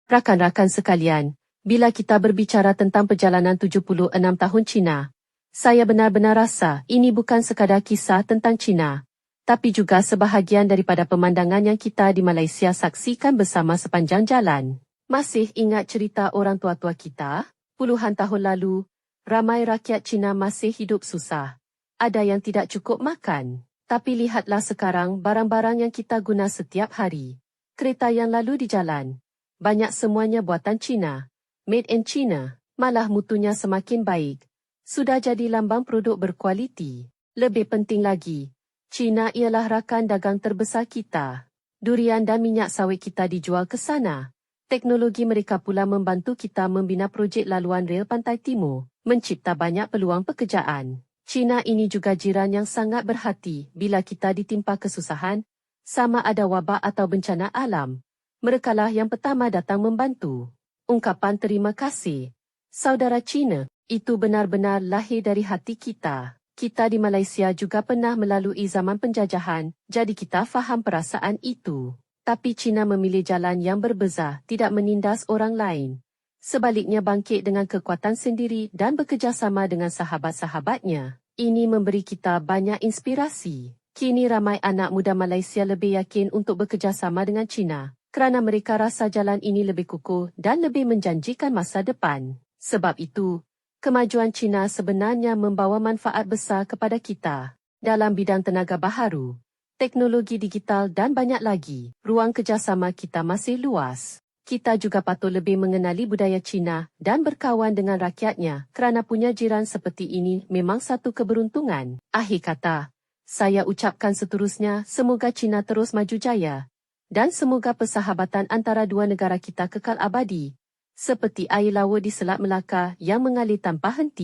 Rakan-rakan sekalian, bila kita berbicara tentang perjalanan 76 tahun Cina, saya benar-benar rasa ini bukan sekadar kisah tentang Cina, tapi juga sebahagian daripada pemandangan yang kita di Malaysia saksikan bersama sepanjang jalan. Masih ingat cerita orang tua-tua kita? Puluhan tahun lalu, ramai rakyat Cina masih hidup susah. Ada yang tidak cukup makan. Tapi lihatlah sekarang barang-barang yang kita guna setiap hari. Kereta yang lalu di jalan. Banyak semuanya buatan Cina. Made in China. Malah mutunya semakin baik. Sudah jadi lambang produk berkualiti. Lebih penting lagi, Cina ialah rakan dagang terbesar kita. Durian dan minyak sawit kita dijual ke sana. Teknologi mereka pula membantu kita membina projek laluan rel Pantai Timur, mencipta banyak peluang pekerjaan. Cina ini juga jiran yang sangat berhati bila kita ditimpa kesusahan, sama ada wabak atau bencana alam. Merekalah yang pertama datang membantu. Ungkapan terima kasih, saudara Cina, itu benar-benar lahir dari hati kita. Kita di Malaysia juga pernah melalui zaman penjajahan, jadi kita faham perasaan itu. Tapi Cina memilih jalan yang berbeza, tidak menindas orang lain. Sebaliknya bangkit dengan kekuatan sendiri dan bekerjasama dengan sahabat-sahabatnya. Ini memberi kita banyak inspirasi. Kini ramai anak muda Malaysia lebih yakin untuk bekerjasama dengan Cina, kerana mereka rasa jalan ini lebih kukuh dan lebih menjanjikan masa depan. Sebab itu, kemajuan Cina sebenarnya membawa manfaat besar kepada kita. Dalam bidang tenaga baharu, teknologi digital dan banyak lagi, ruang kerjasama kita masih luas. Kita juga patut lebih mengenali budaya Cina dan berkawan dengan rakyatnya kerana punya jiran seperti ini memang satu keberuntungan. Akhir kata, saya ucapkan seterusnya semoga Cina terus maju jaya. Dan semoga persahabatan antara dua negara kita kekal abadi, seperti air laut di Selat Melaka yang mengalir tanpa henti.